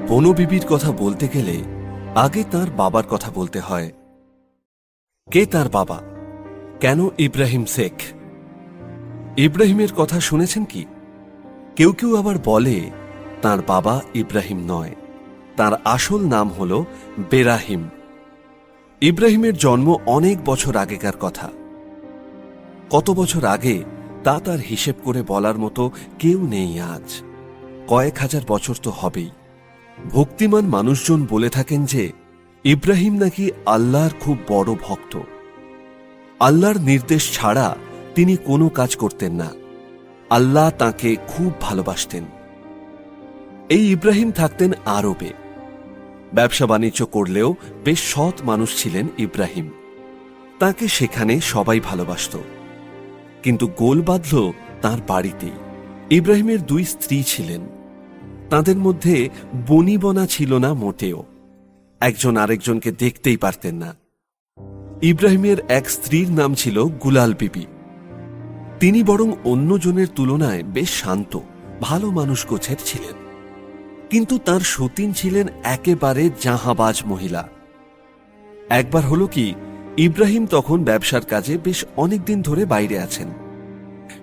বনু বিবির কথা বলতে গেলে আগে তার বাবার কথা বলতে হয়। কে তার বাবা? কেন ইব্রাহিম শেখ? ইব্রাহিমের কথা শুনেছেন কি? কেউ কেউ আবার বলে তার বাবা ইব্রাহিম নয়, তার আসল নাম হল বেরাহিম। ইব্রাহিমের জন্ম অনেক বছর আগেকার কথা। কত বছর আগে তা তার হিসেব করে বলার মতো কেউ নেই আজ। কয়েক হাজার বছর তো হবেই। ভক্তিমান মানুষজন বলে থাকেন যে ইব্রাহিম নাকি আল্লাহর খুব বড় ভক্ত। আল্লাহর নির্দেশ ছাড়া তিনি কোনো কাজ করতেন না। আল্লাহ তাকে খুব ভালোবাসতেন। এই ইব্রাহিম থাকতেন আরবে। ব্যবসা বাণিজ্য করলেও বেশ সৎ মানুষ ছিলেন ইব্রাহিম। তাকে সেখানে সবাই ভালোবাসত। কিন্তু গোল বাঁধল তাঁর বাড়িতেই। ইব্রাহিমের দুই স্ত্রী ছিলেন। তাদের মধ্যে বনিবনা ছিল না মোটেও। একজন আরেকজনকে দেখতেই পারতেন না। ইব্রাহিমের এক স্ত্রীর নাম ছিল গুলাল বিবি। তিনি বরং অন্যজনের তুলনায় বেশ শান্ত, ভালো মানুষ গোছের ছিলেন। কিন্তু তার সতীন ছিলেন একেবারে জাহাবাজ মহিলা। একবার হলো কি, ইব্রাহিম তখন ব্যবসার কাজে বেশ অনেকদিন ধরে বাইরে আছেন।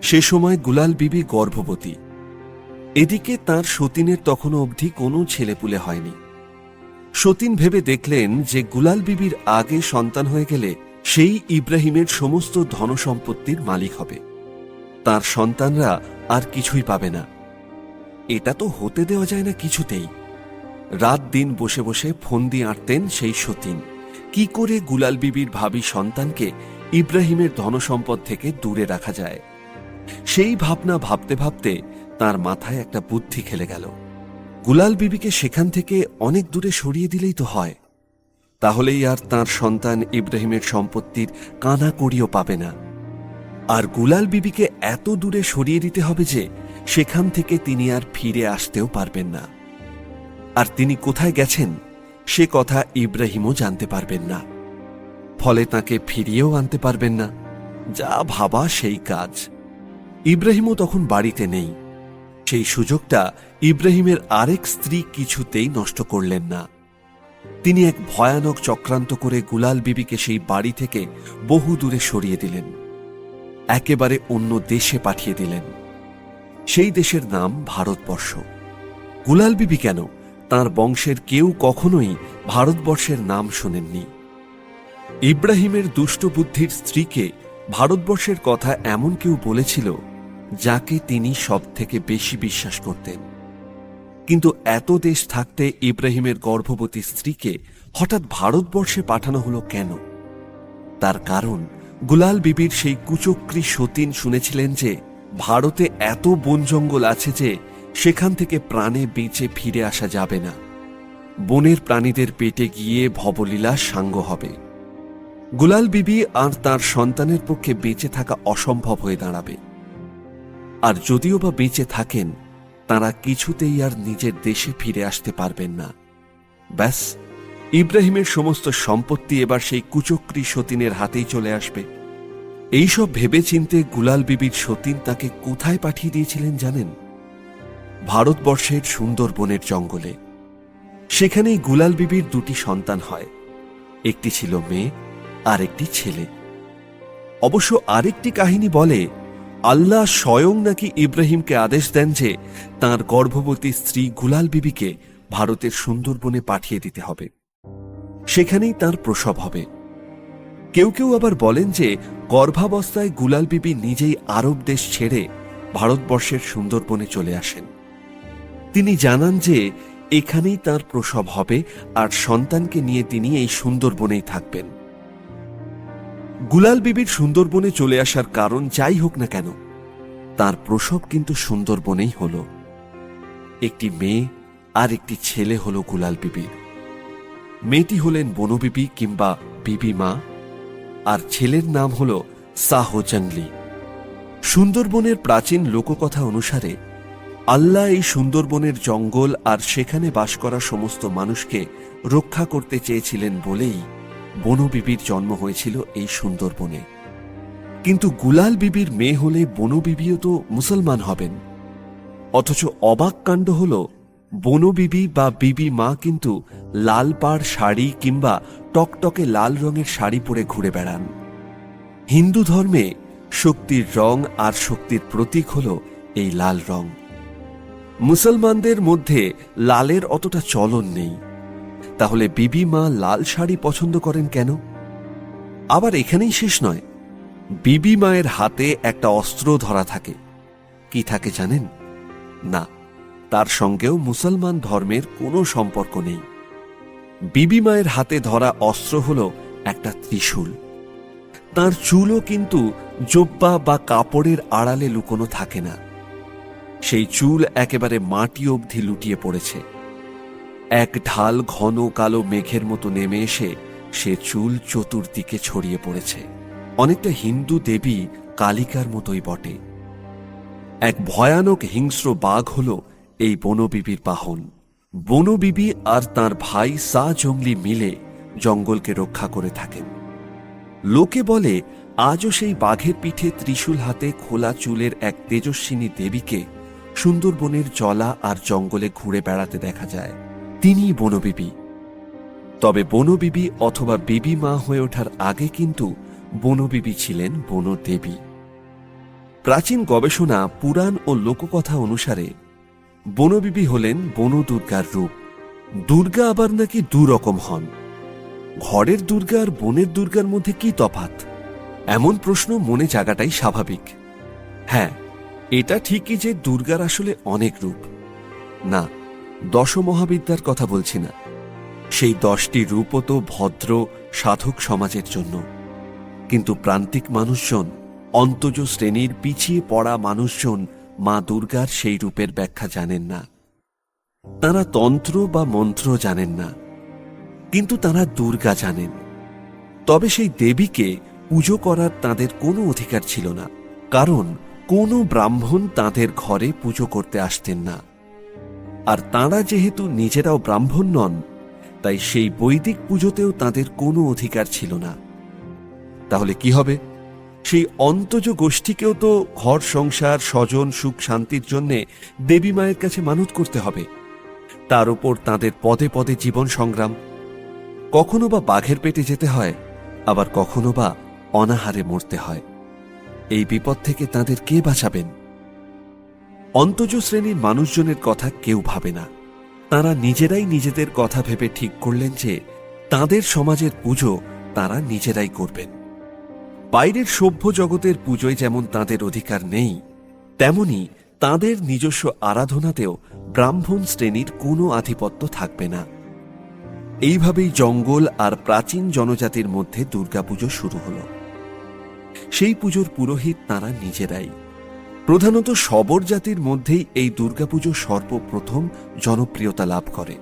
সে সময় গুলাল বিবি গর্ভবতী। এদিকে তার সতীনের তখনও অবধি কোনো ছেলেপুলে হয়নি। সতীন ভেবে দেখলেন যে গুলাল বিবির আগে সন্তান হয়ে গেলে সেই ইব্রাহিমের সমস্ত ধনসম্পত্তির মালিক হবে। তার সন্তানরা আর কিছুই পাবে না। এটা তো হতে দেওয়া যায় না কিছুতেই। রাত দিন বসে বসে ফোন দিয়ে আঁটতেন সেই সতীন, কি করে গুলাল বিবির ভাবী সন্তানকে ইব্রাহিমের ধনসম্পদ থেকে দূরে রাখা যায়। সেই ভাবনা ভাবতে ভাবতে তার মাথায় একটা বুদ্ধি খেলে গেল। গুলাল বিবিকে সেখান থেকে অনেক দূরে সরিয়ে দিলেই তো হয়। তাহলেই আর তার সন্তান ইব্রাহিমের সম্পত্তির কানা কড়িও পাবে না। আর গুলাল বিবিকে এত দূরে সরিয়ে দিতে হবে যে সেখান থেকে তিনি আর ফিরে আসতেও পারবেন না। আর তিনি কোথায় গেছেন সে কথা ইব্রাহিমও জানতে পারবেন না। ফলে তাকে ফিরিয়েও আনতে পারবেন না। যা ভাবা সেই কাজ। ইব্রাহিমও তখন বাড়িতে নেই। সেই সুযোগটা ইব্রাহিমের আরেক স্ত্রী কিছুতেই নষ্ট করলেন না। তিনি এক ভয়ানক চক্রান্ত করে গুলাল বিবিকে সেই বাড়ি থেকে বহু দূরে সরিয়ে দিলেন। একেবারে অন্য দেশে পাঠিয়ে দিলেন। সেই দেশের নাম ভারতবর্ষ। গুলাল বিবি কেন, তার বংশের কেউ কখনোই ভারতবর্ষের নাম শোনেননি। ইব্রাহিমের দুষ্ট বুদ্ধির স্ত্রীকে ভারতবর্ষের কথা এমন কেউ বলেছিল যাকে তিনি সব থেকে বেশি বিশ্বাস করতেন। কিন্তু এত দেশ থাকতে ইব্রাহিমের গর্ভবতী স্ত্রীকে হঠাৎ ভারতবর্ষে পাঠানো হলো কেন? তার কারণ গুলাল বিবির সেই কুচক্রী সতীন শুনেছিলেন যে ভারতে এত বন জঙ্গল আছে যে সেখান থেকে প্রাণে বেঁচে ফিরে আসা যাবে না। বনের প্রাণীদের পেটে গিয়ে ভবলীলা সাঙ্গ হবে। গুলাল বিবি আর তার সন্তানের পক্ষে বেঁচে থাকা অসম্ভব হয়ে দাঁড়াবে। আর যদিও বা বেঁচে থাকেন, তারা কিছুতেই আর নিজের দেশে ফিরে আসতে পারবেন না। ব্যাস, ইব্রাহিমের সমস্ত সম্পত্তি এবার সেই কুচক্রী সতীনের হাতেই চলে আসবে। এইসব ভেবে চিন্তে গুলাল বিবির সতীন তাকে কোথায় পাঠিয়ে দিয়েছিলেন জানেন? ভারতবর্ষের সুন্দরবনের জঙ্গলে। সেখানেই গুলাল বিবির দুটি সন্তান হয়। একটি ছিল মেয়ে আর একটি ছেলে। অবশ্য আরেকটি কাহিনী বলে আল্লাহ স্বয়ং নাকি ইব্রাহিমকে আদেশ দেন যে তাঁর গর্ভবতী স্ত্রী গুলাল বিবিকে ভারতের সুন্দরবনে পাঠিয়ে দিতে হবে। সেখানেই তার প্রসব হবে। কেউ কেউ আবার বলেন যে গর্ভাবস্থায় গুলাল বিবি নিজেই আরব দেশ ছেড়ে ভারতবর্ষের সুন্দরবনে চলে আসেন। তিনি জানান যে এখানেই তার প্রসব হবে আর সন্তানকে নিয়ে তিনি এই সুন্দরবনেই থাকবেন। গুলাল বিবির সুন্দরবনে চলে আসার কারণ যাই হোক না কেন, তার প্রসব কিন্তু সুন্দরবনেই হল। একটি মেয়ে আর একটি ছেলে হল গুলাল বিবির। মেয়েটি হলেন বনু বিবি কিংবা বিবি মা, আর ছেলের নাম হল সাহ জঙ্গলি। সুন্দরবনের প্রাচীন লোককথা অনুসারে আল্লাহ এই সুন্দরবনের জঙ্গল আর সেখানে বাস করা সমস্ত মানুষকে রক্ষা করতে চেয়েছিলেন বলেই বনু বিবির জন্ম হয়েছিল এই সুন্দরবনে। কিন্তু গুলাল বিবির মেয়ে হলে বনু বিবিও তো মুসলমান হবেন। অথচ অবাক কাণ্ড হল, বনবিবি বা বিবি মা কিন্তু লাল পাড় শাড়ি কিংবা টকটকে লাল রঙের শাড়ি পরে ঘুরে বেড়ান। হিন্দু ধর্মে শক্তির রং আর শক্তির প্রতীক হল এই লাল রং। মুসলমানদের মধ্যে লালের অতটা চলন নেই। তাহলে বিবি মা লাল শাড়ি পছন্দ করেন কেন? আবার এখানেই শেষ নয়, বিবি মায়ের হাতে একটা অস্ত্র ধরা থাকে। কি থাকে জানেন? না, তার সঙ্গেও মুসলমান ধর্মের কোনো সম্পর্ক নেই। বিবি মায়ের হাতে ধরা অস্ত্র হল একটা ত্রিশূল। তার চুলও কিন্তু জোব্বা বা কাপড়ের আড়ালে লুকোনো থাকে না। সেই চুল একেবারে মাটি অবধি লুটিয়ে পড়েছে। এক ঢাল ঘন কালো মেঘের মতো নেমে এসে সে চুল চতুর্দিকে ছড়িয়ে পড়েছে। অনেকটা হিন্দু দেবী কালিকার মতোই বটে। এক ভয়ানক হিংস্র বাঘ হল এই বনবিবির বাহন। বনবিবি আর তার ভাই সা জঙ্গলি মিলে জঙ্গলকে রক্ষা করে থাকেন। লোকে বলে আজও সেই বাঘের পিঠে ত্রিশূল হাতে খোলা চুলের এক তেজস্বিনী দেবীকে সুন্দরবনের জলা আর জঙ্গলে ঘুরে বেড়াতে দেখা যায়। তিনিই বনবিবি। তবে বনবিবি অথবা বিবি মা হয়ে ওঠার আগে কিন্তু বনবিবি ছিলেন বনদেবী। প্রাচীন গবেষণা, পুরাণ ও লোককথা অনুসারে বনবিবি হলেন বনদুর্গার রূপ। দুর্গা আবার নাকি দুরকম হন। ঘরের দুর্গা আর বনের দুর্গার মধ্যে কি তফাৎ? এমন প্রশ্ন মনে জাগাটাই স্বাভাবিক। হ্যাঁ, এটা ঠিকই যে দুর্গার আসলে অনেক রূপ। না, দশমহাবিদ্যার কথা বলছি না। সেই 10টি রূপও তো ভদ্র সাধক সমাজের জন্য। কিন্তু প্রান্তিক মানুষজন, অন্তজ শ্রেণীর পিছিয়ে পড়া মানুষজন মা দুর্গার সেই রূপের ব্যাখ্যা জানেন না। তারা তন্ত্র বা মন্ত্র জানেন না, কিন্তু তারা দুর্গা জানেন। তবে সেই দেবীকে পুজো করার তাদের কোনো অধিকার ছিল না, কারণ কোনো ব্রাহ্মণ তাদের ঘরে পুজো করতে আসতেন না। আর তাঁরা যেহেতু নিজেরাও ব্রাহ্মণ নন, তাই সেই বৈদিক পুজোতেও তাদের কোনো অধিকার ছিল না। তাহলে কি হবে? সেই অন্তজ গোষ্ঠীকেও তো ঘর সংসার, স্বজন, সুখ শান্তির জন্যে দেবী মায়ের কাছে মানত করতে হবে। তার উপর তাদের পদে পদে জীবন সংগ্রাম। কখনো বা বাঘের পেটে যেতে হয়, আবার কখনো বা অনাহারে মরতে হয়। এই বিপদ থেকে তাদের কে বাঁচাবেন? অন্তজ শ্রেণীর মানুষজনের কথা কেউ ভাবে না। তারা নিজেরাই নিজেদের কথা ভেবে ঠিক করলেন যে তাদের সমাজের পুজো তারা নিজেরাই করবেন। বাইরের সভ্য জগতের পুজোয় যেমন তাদের অধিকার নেই, তেমনি তাদের নিজস্ব আরাধনাতেও ব্রাহ্মণ শ্রেণীর কোনো আধিপত্য থাকবে না। এইভাবেই জঙ্গল আর প্রাচীন জনজাতির মধ্যে দুর্গাপুজো শুরু হল। সেই পুজোর পুরোহিত তারা নিজেরাই। প্রধানত শবর জাতির মধ্যেই এই দুর্গাপুজো সর্বপ্রথম জনপ্রিয়তা লাভ করে।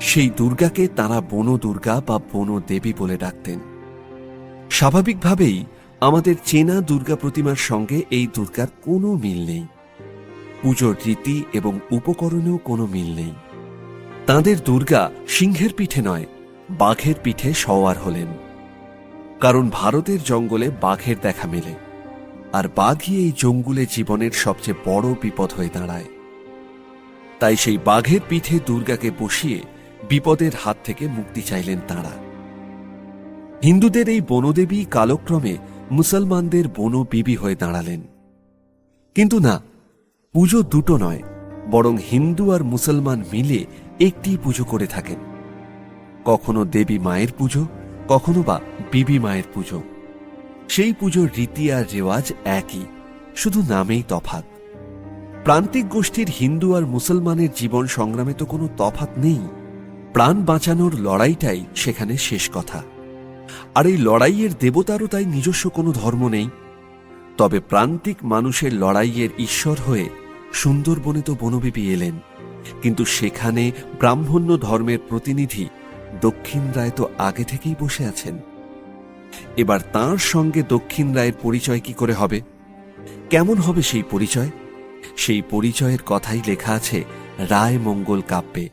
সেই দুর্গাকে তারা বনদুর্গা বা বনদেবী বলে ডাকতেন। স্বাভাবিকভাবেই আমাদের চেনা দুর্গা প্রতিমার সঙ্গে এই দুর্গার কোনো মিল নেই। পুজোর রীতি এবং উপকরণেও কোনো মিল নেই। তাঁদের দুর্গা সিংহের পিঠে নয়, বাঘের পিঠে সওয়ার হলেন। কারণ ভারতের জঙ্গলে বাঘের দেখা মেলে, আর বাঘই এই জঙ্গলে জীবনের সবচেয়ে বড় বিপদ হয়ে দাঁড়ায়। তাই সেই বাঘের পিঠে দুর্গাকে বসিয়ে বিপদের হাত থেকে মুক্তি চাইলেন তাঁরা। হিন্দুদের এই বনদেবী কালক্রমে মুসলমানদের বনবিবি হয়ে দাঁড়ালেন। কিন্তু না, পুজো দুটো নয়, বরং হিন্দু আর মুসলমান মিলে একটি পুজো করে থাকেন। কখনো দেবী মায়ের পুজো, কখনো বা বিবি মায়ের পুজো। সেই পুজোর রীতি আর রেওয়াজ একই, শুধু নামেই তফাৎ। প্রান্তিক গোষ্ঠীর হিন্দু আর মুসলমানের জীবন সংগ্রামে তো কোনো তফাৎ নেই। প্রাণ বাঁচানোর লড়াইটাই সেখানে শেষ কথা। আর এই লড়াইয়ের দেবতারও তাই নিজস্ব কোনো ধর্ম নেই। তবে প্রান্তিক মানুষের লড়াইয়ের ঈশ্বর হয়ে সুন্দরবনে তো বনবিবি এলেন, কিন্তু সেখানে ব্রাহ্মণ্য ধর্মের প্রতিনিধি দক্ষিণ রায় তো আগে থেকেই বসে আছেন। এবার তাঁর সঙ্গে দক্ষিণ রায়ের পরিচয় কি করে হবে? কেমন হবে সেই পরিচয়? সেই পরিচয়ের কথাই লেখা আছে রায় মঙ্গল কাব্যে।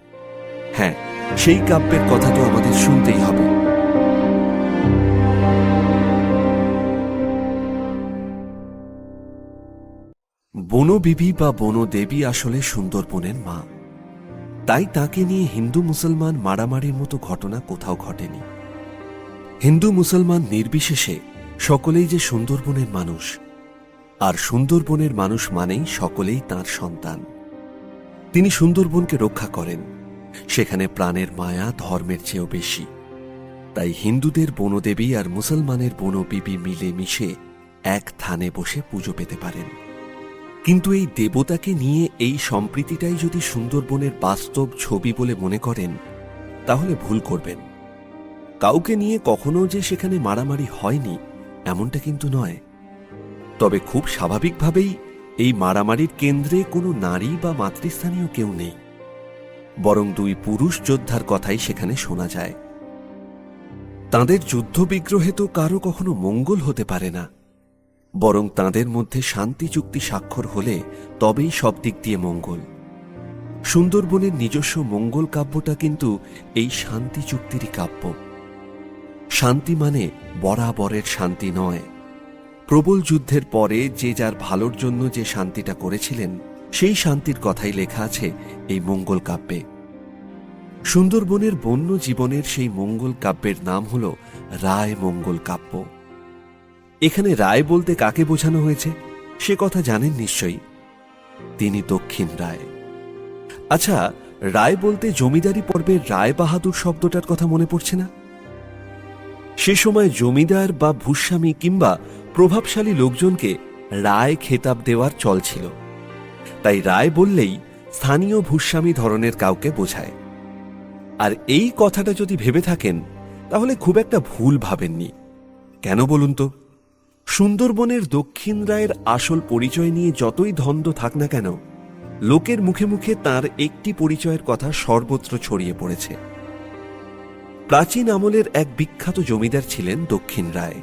হ্যাঁ, সেই কাব্যের কথা তো আমাদের শুনতেই হবে। বনবিবি বা বনদেবী আসলে সুন্দরবনের মা। তাই তাকে নিয়ে হিন্দু মুসলমান মারামারির মতো ঘটনা কোথাও ঘটেনি। হিন্দু মুসলমান নির্বিশেষে সকলেই যে সুন্দরবনের মানুষ, আর সুন্দরবনের মানুষ মানেই সকলেই তাঁর সন্তান। তিনি সুন্দরবনকে রক্ষা করেন। সেখানে প্রাণের মায়া ধর্মের চেয়েও বেশি। তাই হিন্দুদের বনদেবী আর মুসলমানের বনবিবি মিলে মিশে এক থানে বসে পুজো পেতে পারেন। কিন্তু এই দেবতাকে নিয়ে এই সম্প্রীতিটাই যদি সুন্দরবনের বাস্তব ছবি বলে মনে করেন, তাহলে ভুল করবেন। কাউকে নিয়ে কখনো যে সেখানে মারামারি হয়নি এমনটা কিন্তু নয়। তবে খুব স্বাভাবিকভাবেই এই মারামারির কেন্দ্রে কোনো নারী বা মাতৃস্থানীয় কেউ নেই, বরং দুই পুরুষ যোদ্ধার কথাই সেখানে শোনা যায়। তাঁদের যুদ্ধ বিগ্রহে তো কারো কখনো মঙ্গল হতে পারে না, বরং তাঁদের মধ্যে শান্তি চুক্তি স্বাক্ষর হলে তবেই সব দিক দিয়ে মঙ্গল। সুন্দরবনের নিজস্ব মঙ্গল কাব্যটা কিন্তু এই শান্তি চুক্তিরই কাব্য। শান্তি মানে বরাবরের শান্তি নয়। প্রবল যুদ্ধের পরে যে যার ভালোর জন্য যে শান্তিটা করেছিলেন, সেই শান্তির কথাই লেখা আছে এই মঙ্গল কাব্যে। সুন্দরবনের বন্য জীবনের সেই মঙ্গল কাব্যের নাম হল রায় মঙ্গল কাব্য। এখানে রায় বলতে কাকে বোঝানো হয়েছে সে কথা জানেন নিশ্চয়ই। তিনি দক্ষিণ রায়। আচ্ছা, রায় বলতে জমিদারি পর্বের রায় বাহাদুর শব্দটার কথা মনে পড়ছে না? সে সময় জমিদার বা ভূস্বামী কিংবা প্রভাবশালী লোকজনকে রায় খেতাব দেওয়ার চল ছিল। তাই রায় বললেই স্থানীয় ভূস্বামী ধরনের কাউকে বোঝায়। আর এই কথাটা যদি ভেবে থাকেন তাহলে খুব একটা ভুল ভাবেননি। কেন বলুন তো? সুন্দরবনের দক্ষিণ রায়ের আসল পরিচয় নিয়ে যতই ধন্দ থাক না কেন, লোকের মুখে মুখে তার একটি পরিচয়ের কথা সর্বত্র ছড়িয়ে পড়েছে। প্রাচীন আমলের এক বিখ্যাত জমিদার ছিলেন দক্ষিণ রায়।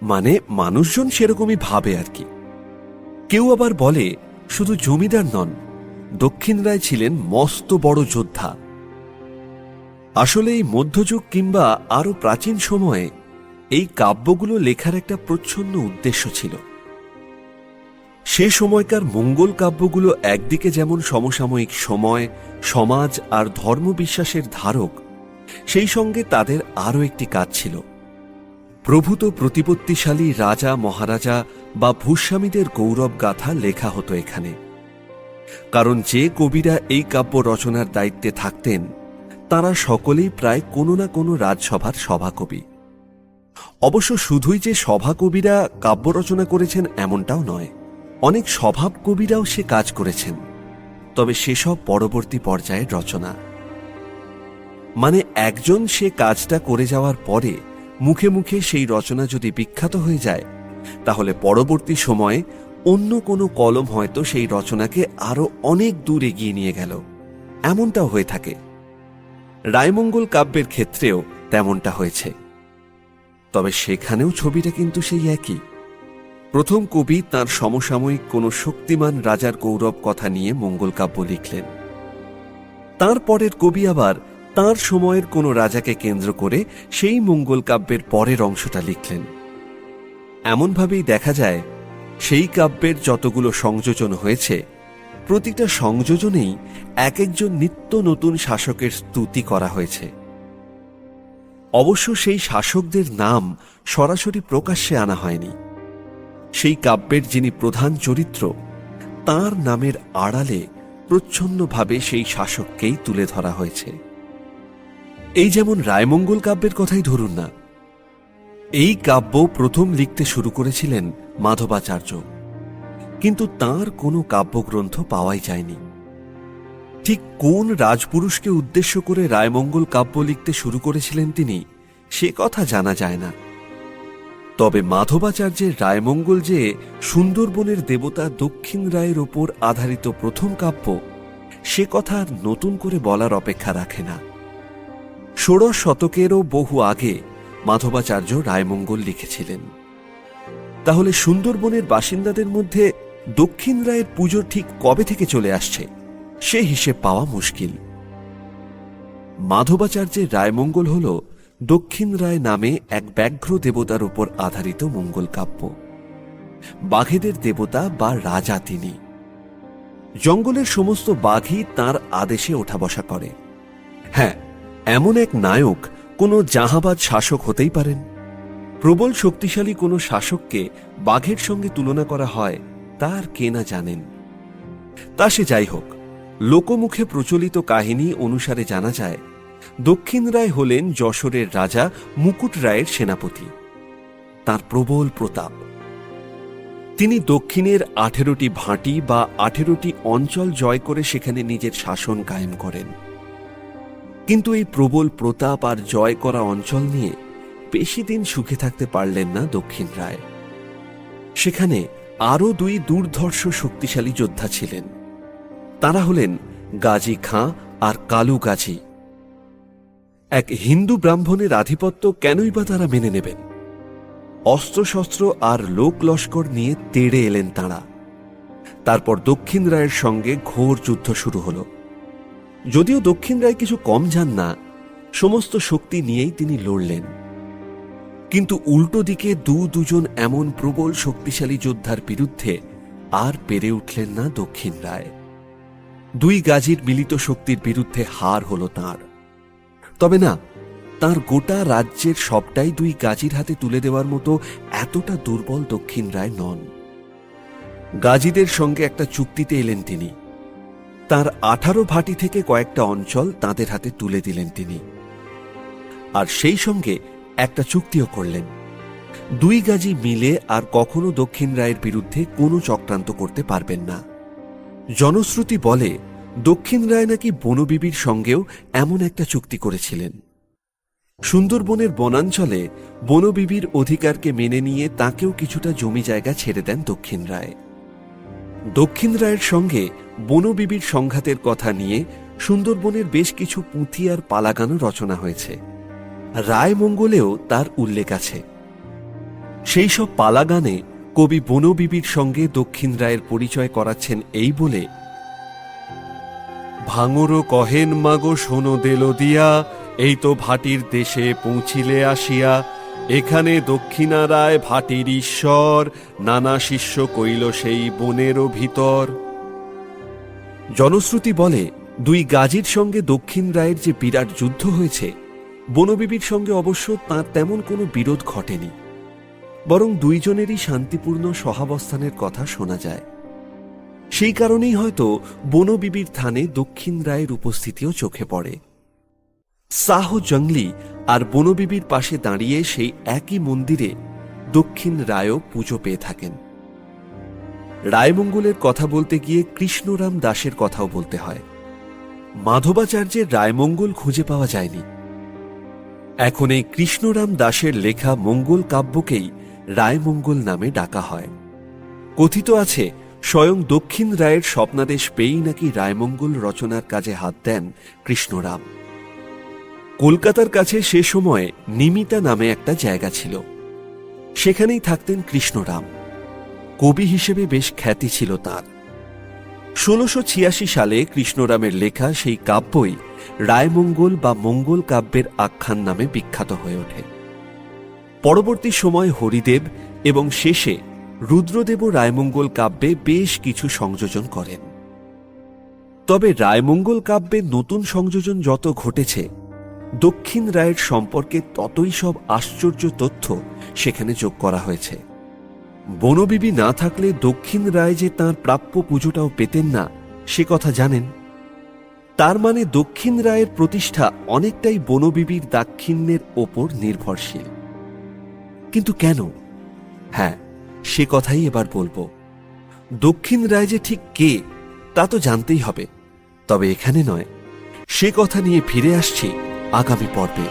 মানে মানুষজন সেরকমই ভাবে আর কি। কেউ আবার বলে শুধু জমিদার নন, দক্ষিণ রায় ছিলেন মস্ত বড় যোদ্ধা। আসলে এই মধ্যযুগ কিংবা আরো প্রাচীন সময়ে এই কাব্যগুলো লেখার একটা প্রচ্ছন্ন উদ্দেশ্য ছিল। সে সময়কার মঙ্গল কাব্যগুলো একদিকে যেমন সমসাময়িক সময়, সমাজ আর ধর্মবিশ্বাসের ধারক, সেই সঙ্গে তাদের আরও একটি কাজ ছিল। প্রভূত প্রতিপত্তিশালী রাজা মহারাজা বা ভূস্বামীদের গৌরব গাথা লেখা হতো এখানে। কারণ যে কবিরা এই কাব্য রচনার দায়িত্বে থাকতেন তারা সকলেই প্রায় কোনো না কোনো রাজসভার সভাকবি। অবশ্য শুধুই যে সভাকবিরা কাব্য রচনা করেছেন এমনটাও নয়, অনেক স্বভাব কবিরাও সে কাজ করেছেন, তবে সেসব পরবর্তী পর্যায়ের রচনা। মানে একজন সে কাজটা করে যাওয়ার পরে মুখে মুখে সেই রচনা যদি বিখ্যাত হয়ে যায়, তাহলে পরবর্তী সময়ে অন্য কোনো কলম হয়তো সেই রচনাকে আরো অনেক দূর এগিয়ে নিয়ে গেল। এমনটাও হয়ে থাকে। রায়মঙ্গল কাব্যের ক্ষেত্রেও তেমনটা হয়েছে। তবে সেখানেও ছবিটা কিন্তু সেই একই। প্রথম কবি তাঁর সমসাময়িক কোনো শক্তিমান রাজার গৌরব কথা নিয়ে মঙ্গল কাব্য লিখলেন। তার পরের কবি আবার তাঁর সময়ের কোনো রাজাকে কেন্দ্র করে সেই মঙ্গল কাব্যের পরের অংশটা লিখলেন। এমনভাবেই দেখা যায় সেই কাব্যের যতগুলো সংযোজন হয়েছে, প্রতিটা সংযোজনেই এক একজন নিত্য নতুন শাসকের স্তুতি করা হয়েছে। অবশ্য সেই শাসকদের নাম সরাসরি প্রকাশ্যে আনা হয়নি। সেই কাব্যের যিনি প্রধান চরিত্র, তাঁর নামের আড়ালে প্রচ্ছন্নভাবে সেই শাসককেই তুলে ধরা হয়েছে। এই যেমন রায়মঙ্গল কাব্যের কথাই ধরুন না। এই কাব্য প্রথম লিখতে শুরু করেছিলেন মাধবাচার্য, কিন্তু তাঁর কোনো কাব্যগ্রন্থ পাওয়াই যায়নি। ঠিক কোন রাজপুরুষকে উদ্দেশ্য করে রায়মঙ্গল কাব্য লিখতে শুরু করেছিলেন তিনি, সে কথা জানা যায় না। তবে মাধবাচার্যের রায়মঙ্গল যে সুন্দরবনের দেবতা দক্ষিণ রায়ের ওপর আধারিত প্রথম কাব্য, সে কথা আর নতুন করে বলার অপেক্ষা রাখে না। ১৬ শতকেরও বহু আগে মাধবাচার্য রায়মঙ্গল লিখেছিলেন। তাহলে সুন্দরবনের বাসিন্দাদের মধ্যে দক্ষিণ রায়ের পুজো ঠিক কবে থেকে চলে আসছে সে হিসেব পাওয়া মুশকিল। মাধবাচার্যের রায়মঙ্গল হল দক্ষিণ রায় নামে এক ব্যাঘ্র দেবতার উপর আধারিত মঙ্গল কাব্য। বাঘেদের দেবতা বা রাজা তিনি। জঙ্গলের সমস্ত বাঘই তার আদেশে ওঠা বসা করে। হ্যাঁ, এমন এক নায়ক কোনো জাহাবাজ শাসক হতেই পারেন। প্রবল শক্তিশালী কোনো শাসককে বাঘের সঙ্গে তুলনা করা হয় তার কে না জানেন। তা সে যাই হোক, লোকমুখে প্রচলিত কাহিনী অনুসারে জানা যায় দক্ষিণ রায় হলেন যশোরের রাজা মুকুট রায়ের সেনাপতি। তার প্রবল প্রতাপ। তিনি দক্ষিণের 18টি ভাটি বা 18টি অঞ্চল জয় করে সেখানে নিজের শাসন কায়েম করেন। কিন্তু এই প্রবল প্রতাপ আর জয় করা অঞ্চল নিয়ে বেশি দিন সুখে থাকতে পারলেন না দক্ষিণ রায়। সেখানে আরও 2 দুর্ধর্ষ শক্তিশালী যোদ্ধা ছিলেন। তারা হলেন গাজী খাঁ আর কালু গাজী। এক হিন্দু ব্রাহ্মণের আধিপত্য কেনই বা তারা মেনে নেবেন? অস্ত্রশস্ত্র আর লোক লস্কর নিয়ে তেড়ে এলেন তাঁরা। তারপর দক্ষিণ রায়ের সঙ্গে ঘোর যুদ্ধ শুরু হল। যদিও দক্ষিণ রায় কিছু কম যান না, সমস্ত শক্তি নিয়েই তিনি লড়লেন। কিন্তু উল্টো দিকে দুজন এমন প্রবল শক্তিশালী যোদ্ধার বিরুদ্ধে আর পেরে উঠলেন না দক্ষিণ রায়। 2 গাজীর মিলিত শক্তির বিরুদ্ধে হার হল তাঁর। তবে না, তার গোটা রাজ্যের সবটাই 2 গাজীর হাতে তুলে দেওয়ার মতো এতটা দুর্বল দক্ষিণ রায় নন। গাজীদের সঙ্গে একটা চুক্তিতে এলেন তিনি। তার 18 ভাটি থেকে কয়েকটা অঞ্চল তাদের হাতে তুলে দিলেন তিনি। আর সেই সঙ্গে একটা চুক্তিও করলেন, 2 গাজী মিলে আর কখনো দক্ষিণ রায়ের বিরুদ্ধে কোনো চক্রান্ত করতে পারবেন না। জনশ্রুতি বলে দক্ষিণ রায় নাকি বনবিবির সঙ্গেও এমন একটা চুক্তি করেছিলেন। সুন্দরবনের বনাঞ্চলে বনবিবির অধিকারকে মেনে নিয়ে তাকেও কিছুটা জমি জায়গা ছেড়ে দেন দক্ষিণ রায়। দক্ষিণ রায়ের সঙ্গে বনবিবির সংঘাতের কথা নিয়ে সুন্দরবনের বেশ কিছু পুঁথি আর পালাগানও রচনা হয়েছে। রায়মঙ্গলেও তার উল্লেখ আছে। সেই সব পালাগানে কবি বনবিবির সঙ্গে দক্ষিণ রায়ের পরিচয় করাচ্ছেন এই বলে, ভাঙরো কহেন মাগো শোনো দেলো দিয়া, এই তো ভাটির দেশে পৌঁছিলে আসিয়া, এখানে দক্ষিণা রায় ভাটির ঈশ্বর, নানা শিষ্য কইল সেই বনেরও ভিতর। জনশ্রুতি বলে 2 গাজীর সঙ্গে দক্ষিণ রায়ের যে বিরাট যুদ্ধ হয়েছে, বনবিবির সঙ্গে অবশ্য তাঁর তেমন কোনো বিরোধ ঘটেনি, বরং 2 জনেরই শান্তিপূর্ণ সহাবস্থানের কথা শোনা যায়। সেই কারণেই হয়তো বনবিবির থানে দক্ষিণ রায়ের উপস্থিতিও চোখে পড়ে। শাহ জঙ্গলি আর বনবিবির পাশে দাঁড়িয়ে সেই একই মন্দিরে দক্ষিণ রায়ও পুজো পেয়ে থাকেন। রায়মঙ্গলের কথা বলতে গিয়ে কৃষ্ণরাম দাসের কথাও বলতে হয়। মাধবাচার্যের রায়মঙ্গল খুঁজে পাওয়া যায়নি। এখন এই কৃষ্ণরাম দাসের লেখা মঙ্গল কাব্যকেই রায়মঙ্গল নামে ডাকা হয়। কথিত আছে স্বয়ং দক্ষিণ রায়ের স্বপ্নাদেশ পেয়েই নাকি রায়মঙ্গল রচনার কাজে হাত দেন কৃষ্ণরাম। কলকাতার কাছে সে সময় নিমিতা নামে একটা জায়গা ছিল, সেখানেই থাকতেন কৃষ্ণরাম। কবি হিসেবে বেশ খ্যাতি ছিল তার। 1686 সালে কৃষ্ণরামের লেখা সেই কাব্যই রায়মঙ্গল বা মঙ্গল কাব্যের আখ্যান নামে বিখ্যাত হয়ে ওঠে। পরবর্তী সময় হরিদেব এবং শেষে রুদ্রদেবও রায়মঙ্গল কাব্যে বেশ কিছু সংযোজন করেন। তবে রায়মঙ্গল কাব্যে নতুন সংযোজন যত ঘটেছে, দক্ষিণ রায়ের সম্পর্কে ততই সব আশ্চর্য তথ্য সেখানে যোগ করা হয়েছে। বনবিবি না থাকলে দক্ষিণ রায় যে তাঁর প্রাপ্য পুজোটাও পেতেন না, সে কথা জানেন। তার মানে দক্ষিণ রায়ের প্রতিষ্ঠা অনেকটাই বনবিবির দাক্ষিণ্যের ওপর নির্ভরশীল। কিন্তু কেন? হ্যাঁ, সে কথাই এবার বলবো। দক্ষিণ রায় যে ঠিক কে তা তো জানতেই হবে, তবে এখানে নয়। সে কথা নিয়ে ফিরে আসছি আগামী পর্বে।